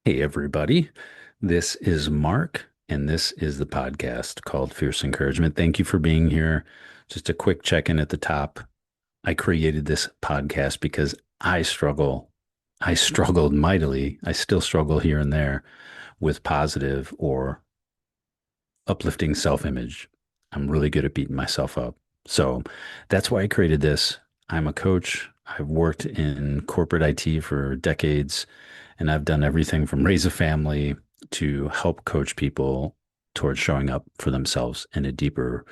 Hey, everybody. This is Mark, and this is the podcast called Fierce Encouragement. Thank you for being here. Just a quick check in at the top. I created this podcast because I struggle. I struggled mightily. I still struggle here and there with positive or uplifting self image. I'm really good at beating myself up. So that's why I created this. I'm a coach. I've worked in corporate IT for decades, and I've done everything from raise a family to help coach people towards showing up for themselves in a deeper,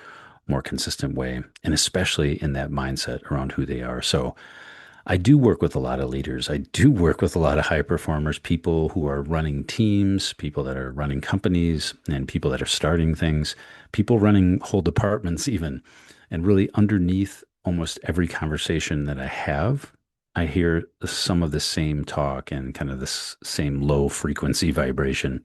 more consistent way, and especially in that mindset around who they are. So I do work with a lot of leaders. I do work with a lot of high performers, people who are running teams, people that are running companies, and people that are starting things, people running whole departments, even. And really, underneath almost every conversation that I have, I hear some of the same talk and kind of this same low frequency vibration.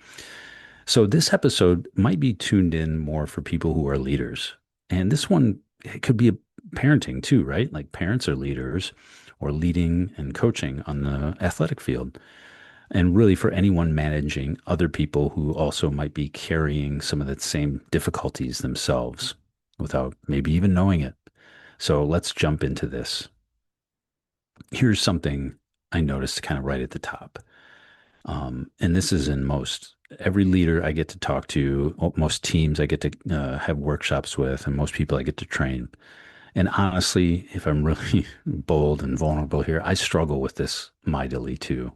So, this episode might be tuned in more for people who are leaders. And this one, it could be a parenting too, right? Like parents are leaders or leading and coaching on the athletic field. And really for anyone managing other people who also might be carrying some of the same difficulties themselves without maybe even knowing it. So let's jump into this. Here's something I noticed kind of right at the top. And this is in most every leader I get to talk to, most teams I get to have workshops with, and most people I get to train. And honestly, if I'm really bold and vulnerable here, I struggle with this mightily too.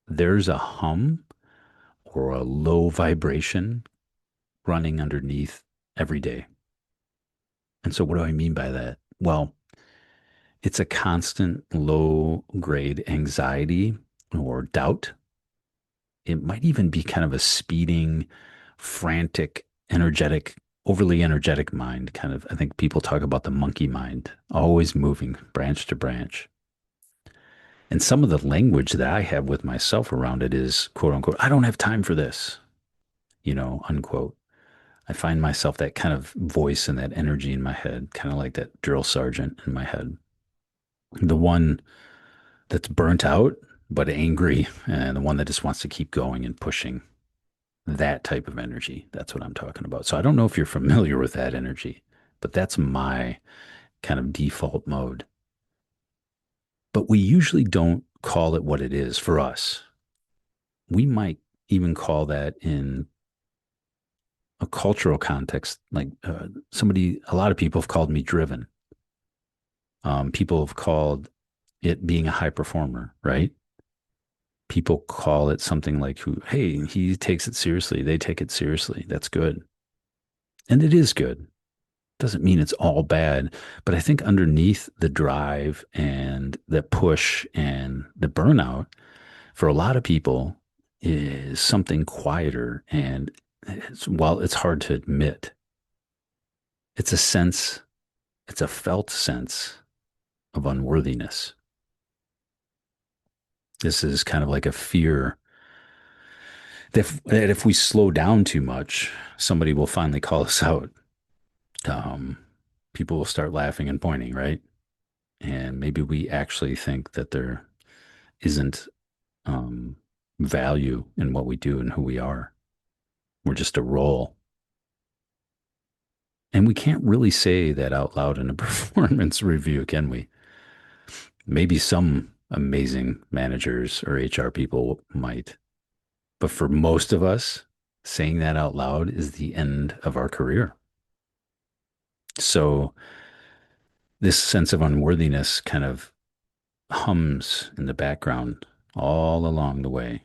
There's a hum or a low vibration running underneath every day. And so, what do I mean by that? Well, it's a constant low grade anxiety or doubt. It might even be kind of a speeding, frantic, energetic, overly energetic mind. Kind of, I think people talk about the monkey mind, always moving branch to branch. And some of the language that I have with myself around it is quote unquote, I don't have time for this, unquote. I find myself that kind of voice and that energy in my head, kind of like that drill sergeant in my head. The one that's burnt out, but angry, and the one that just wants to keep going and pushing. That type of energy. That's what I'm talking about. So I don't know if you're familiar with that energy, but that's my kind of default mode. But we usually don't call it what it is for us. We might even call that in a cultural context, like a lot of people have called me driven. People have called it being a high performer, right? People call it something like, hey, he takes it seriously. They take it seriously. That's good. And it is good. Doesn't mean it's all bad, but I think underneath the drive and the push and the burnout for a lot of people is something quieter. And while it's hard to admit, it's a sense, it's a felt sense of unworthiness. This is kind of like a fear that if we slow down too much, somebody will finally call us out. Um, People will start laughing and pointing, right? And maybe we actually think that there isn't um, value in what we do and who we are. We're just a role. And we can't really say that out loud in a performance review, can we? Maybe some amazing managers or HR people might. But for most of us, saying that out loud is the end of our career. So this sense of unworthiness kind of hums in the background all along the way,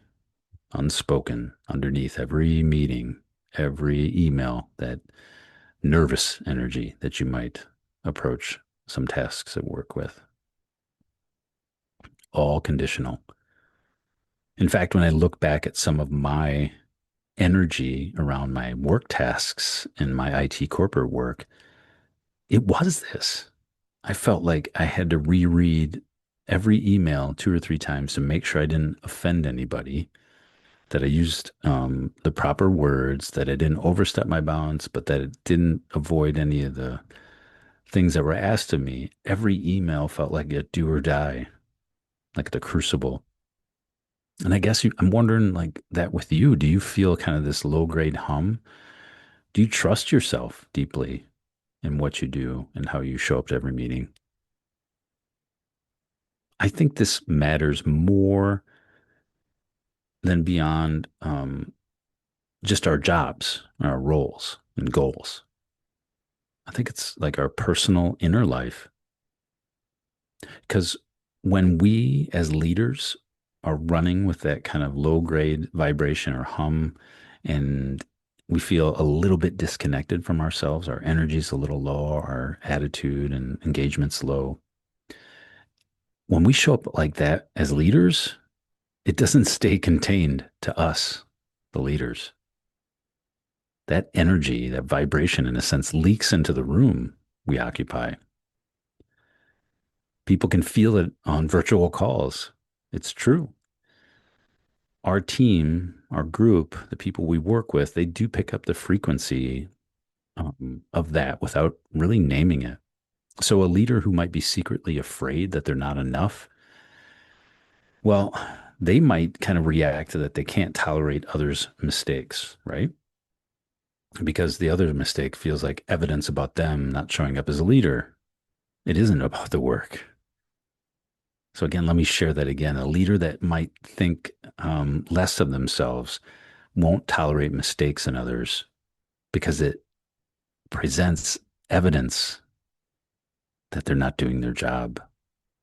unspoken underneath every meeting, every email, that nervous energy that you might approach some tasks at work with, all conditional. In fact, when I look back at some of my energy around my work tasks in my IT corporate work, it was this. I felt like I had to reread every email two or three times to make sure I didn't offend anybody, that I used the proper words, that I didn't overstep my bounds, but that it didn't avoid any of the things that were asked of me. Every email felt like a do or die, like the crucible. And I guess I'm wondering like that with you, do you feel kind of this low grade hum? Do you trust yourself deeply in what you do and how you show up to every meeting? I think this matters more than beyond just our jobs, our roles and goals. I think it's like our personal inner life. Because when we as leaders are running with that kind of low grade vibration or hum, and we feel a little bit disconnected from ourselves, our energy's a little low, our attitude and engagement's low. When we show up like that as leaders, it doesn't stay contained to us, the leaders. That energy, that vibration, in a sense, leaks into the room we occupy. People can feel it on virtual calls. It's true. Our team, our group, the people we work with, they do pick up the frequency of that without really naming it. So a leader who might be secretly afraid that they're not enough, well, they might kind of react to that they can't tolerate others' mistakes, right? Because the other mistake feels like evidence about them not showing up as a leader. It isn't about the work. So again, let me share that again. A leader that might think less of themselves won't tolerate mistakes in others because it presents evidence that they're not doing their job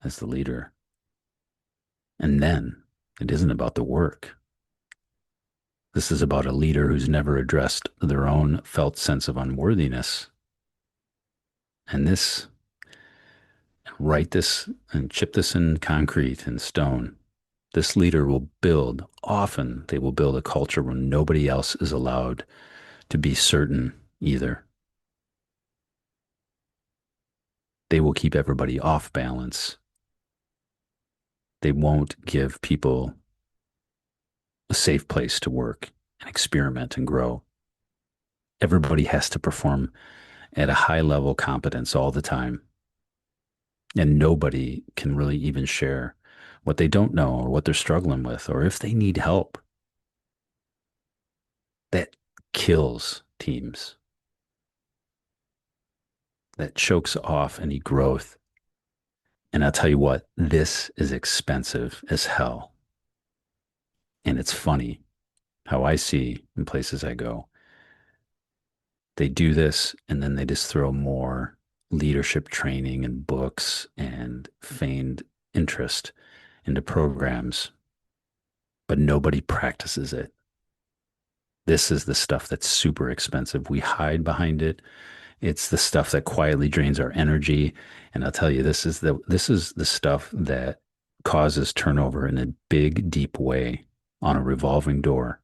as the leader. And then it isn't about the work. This is about a leader who's never addressed their own felt sense of unworthiness. And this, write this and chip this in concrete and stone. This leader will build, often they will build a culture where nobody else is allowed to be certain either. They will keep everybody off balance. They won't give people a safe place to work and experiment and grow. Everybody has to perform at a high level competence all the time. And nobody can really even share what they don't know or what they're struggling with or if they need help. That kills teams. That chokes off any growth. And I'll tell you what, this is expensive as hell. And it's funny how I see in places I go, they do this and then they just throw more leadership training and books and feigned interest into programs, but nobody practices it. This is the stuff that's super expensive. We hide behind it. It's the stuff that quietly drains our energy. And I'll tell you, this is the stuff that causes turnover in a big, deep way on a revolving door.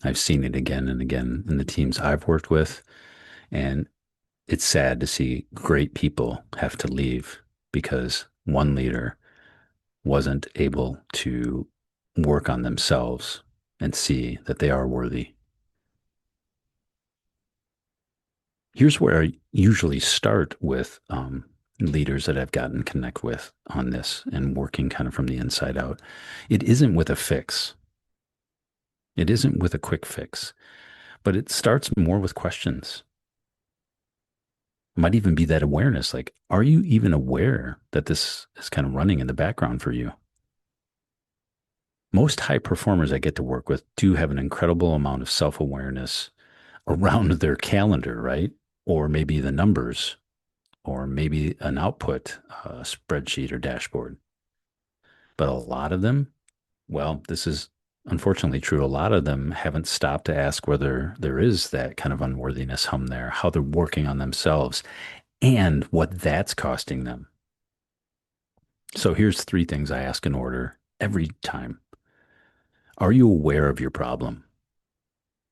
I've seen it again and again in the teams I've worked with. And it's sad to see great people have to leave because one leader wasn't able to work on themselves and see that they are worthy. Here's where I usually start with leaders that I've gotten connect with on this and working kind of from the inside out. It isn't with a fix. It isn't with a quick fix, but it starts more with questions. It might even be that awareness, like, are you even aware that this is kind of running in the background for you? Most high performers I get to work with do have an incredible amount of self-awareness around their calendar, right? Or maybe the numbers, or maybe an output spreadsheet or dashboard. But a lot of them, well, this is unfortunately true. A lot of them haven't stopped to ask whether there is that kind of unworthiness hum there, how they're working on themselves, and what that's costing them. So here's three things I ask in order every time. Are you aware of your problem?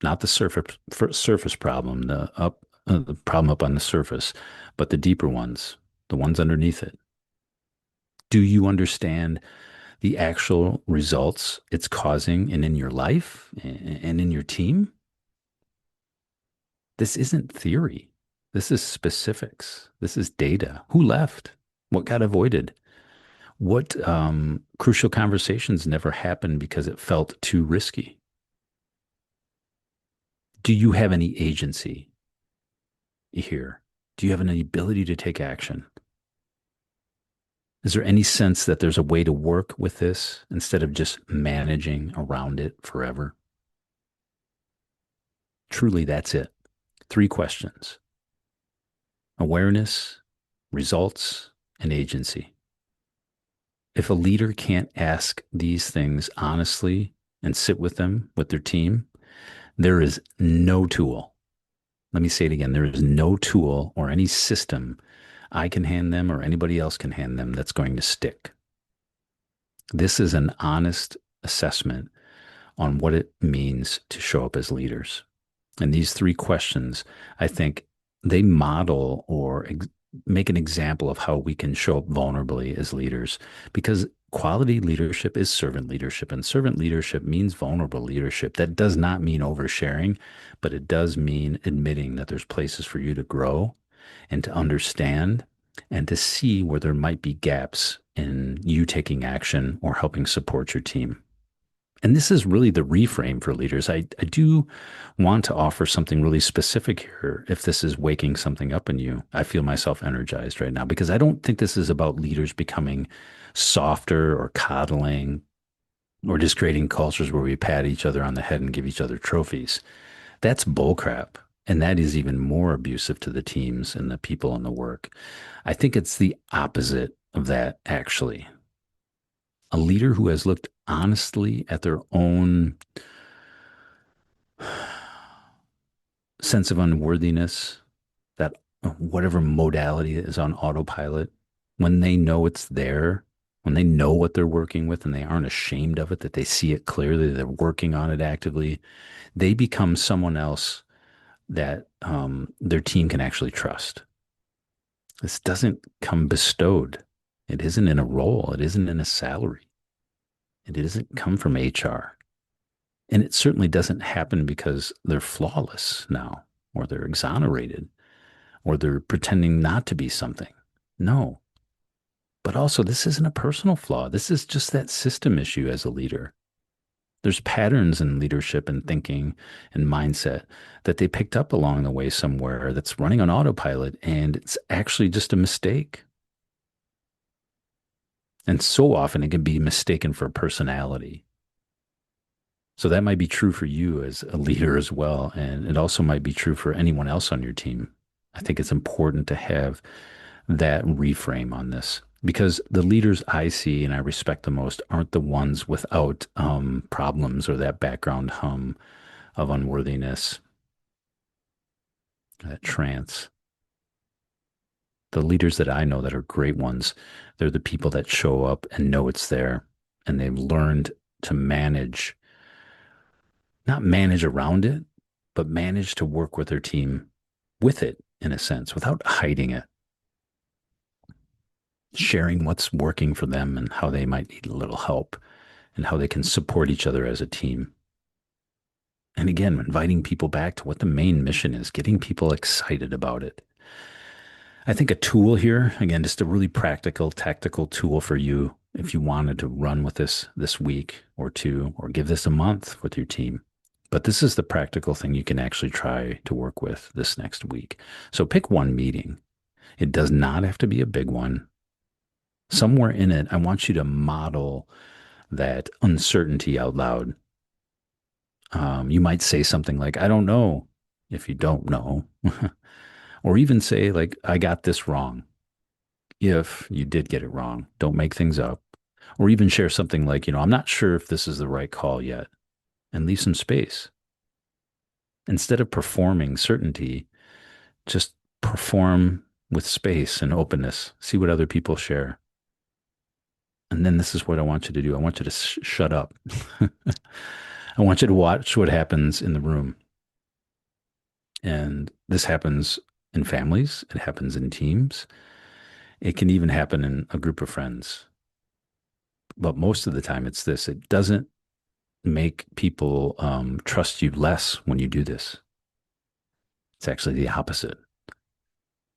Not the surface problem, the problem up on the surface, but the deeper ones, the ones underneath it. Do you understand the actual results it's causing and in your life and in your team? This isn't theory. This is specifics. This is data. Who left? What got avoided? What crucial conversations never happened because it felt too risky? Do you have any agency here? Do you have any ability to take action? Is there any sense that there's a way to work with this instead of just managing around it forever? Truly, that's it. Three questions: awareness, results, and agency. If a leader can't ask these things honestly and sit with them, with their team, there is no tool. Let me say it again. There is no tool or any system I can hand them or anybody else can hand them that's going to stick. This is an honest assessment on what it means to show up as leaders. And these three questions, I think they model or make an example of how we can show up vulnerably as leaders, because quality leadership is servant leadership, and servant leadership means vulnerable leadership. That does not mean oversharing, but it does mean admitting that there's places for you to grow and to understand and to see where there might be gaps in you taking action or helping support your team. And this is really the reframe for leaders. I do want to offer something really specific here. If this is waking something up in you, I feel myself energized right now because I don't think this is about leaders becoming softer or coddling or just creating cultures where we pat each other on the head and give each other trophies. That's bullcrap. And that is even more abusive to the teams and the people in the work. I think it's the opposite of that, actually. A leader who has looked honestly at their own sense of unworthiness, that whatever modality is on autopilot, when they know it's there, when they know what they're working with and they aren't ashamed of it, that they see it clearly, they're working on it actively, they become someone else that their team can actually trust. This doesn't come bestowed. It isn't in a role. It isn't in a salary. It doesn't come from HR. And it certainly doesn't happen because they're flawless now, or they're exonerated, or they're pretending not to be something. No. But also, this isn't a personal flaw. This is just that system issue as a leader. There's patterns in leadership and thinking and mindset that they picked up along the way somewhere that's running on autopilot, and it's actually just a mistake. And so often it can be mistaken for personality. So that might be true for you as a leader as well. And it also might be true for anyone else on your team. I think it's important to have that reframe on this because the leaders I see and I respect the most aren't the ones without problems or that background hum of unworthiness, that trance. The leaders that I know that are great ones, they're the people that show up and know it's there and they've learned to manage, not manage around it, but manage to work with their team with it in a sense without hiding it, sharing what's working for them and how they might need a little help and how they can support each other as a team. And again, inviting people back to what the main mission is, getting people excited about it. I think a tool here, again, just a really practical, tactical tool for you if you wanted to run with this week or two, or give this a month with your team. But this is the practical thing you can actually try to work with this next week. So pick one meeting. It does not have to be a big one. Somewhere in it, I want you to model that uncertainty out loud. You might say something like, I don't know if you don't know, or even say, like, I got this wrong. If you did get it wrong, don't make things up. Or even share something like, I'm not sure if this is the right call yet, and leave some space. Instead of performing certainty, just perform with space and openness. See what other people share. And then this is what I want you to do. I want you to shut up. I want you to watch what happens in the room. And this happens in families, it happens in teams, it can even happen in a group of friends. But most of the time, it's this: it doesn't make people trust you less when you do this. It's actually the opposite.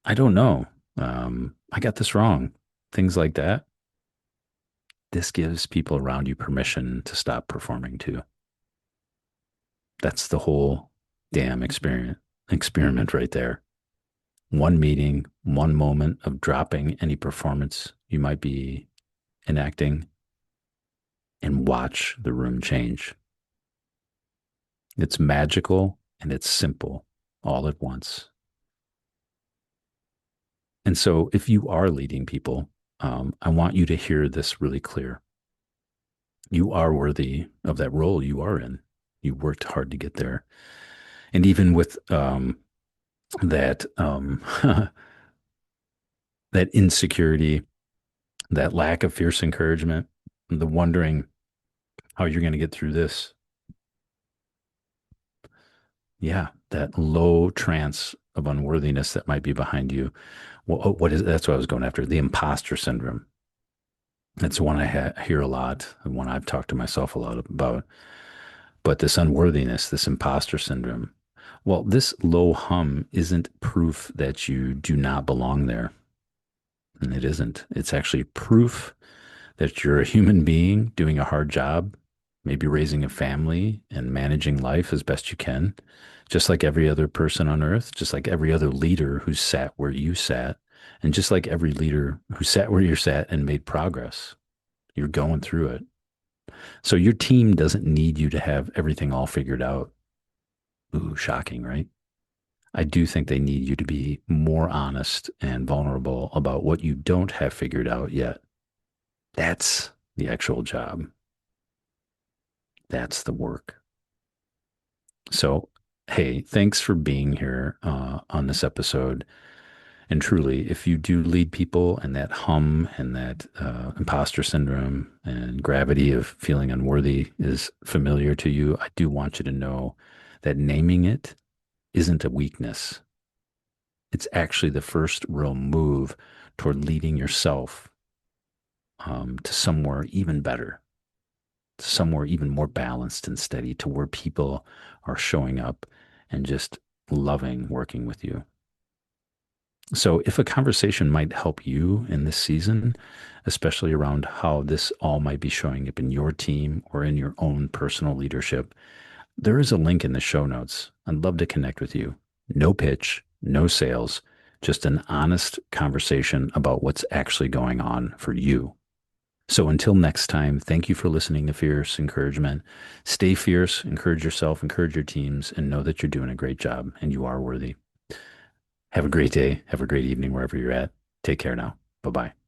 I don't know. I got this wrong. Things like that. this gives people around you permission to stop performing too. That's the whole damn experiment right there. One meeting, one moment of dropping any performance you might be enacting and watch the room change. It's magical and it's simple all at once. And so, if you are leading people, I want you to hear this really clear. You are worthy of that role you are in. You worked hard to get there. And even with that, that insecurity, that lack of fierce encouragement, the wondering how you're going to get through this, yeah, that low trance of unworthiness that might be behind you. Well, what is that's what I was going after, the imposter syndrome. That's one hear a lot, and one I've talked to myself a lot about. But this unworthiness, this imposter syndrome, well, this low hum isn't proof that you do not belong there. And it isn't. It's actually proof that you're a human being doing a hard job, maybe raising a family and managing life as best you can, just like every other person on earth, just like every other leader who sat where you sat, and just like every leader who sat where you sat and made progress. You're going through it. So your team doesn't need you to have everything all figured out. Ooh, shocking, right? I do think they need you to be more honest and vulnerable about what you don't have figured out yet. That's the actual job. That's the work. So, hey, thanks for being here on this episode. And truly, if you do lead people and that hum and that imposter syndrome and gravity of feeling unworthy is familiar to you, I do want you to know that naming it isn't a weakness. It's actually the first real move toward leading yourself to somewhere even better, somewhere even more balanced and steady, to where people are showing up and just loving working with you. So, if a conversation might help you in this season, especially around how this all might be showing up in your team or in your own personal leadership, there is a link in the show notes. I'd love to connect with you. No pitch, no sales, just an honest conversation about what's actually going on for you. So until next time, thank you for listening to Fierce Encouragement. Stay fierce, encourage yourself, encourage your teams, and know that you're doing a great job and you are worthy. Have a great day. Have a great evening wherever you're at. Take care now. Bye bye.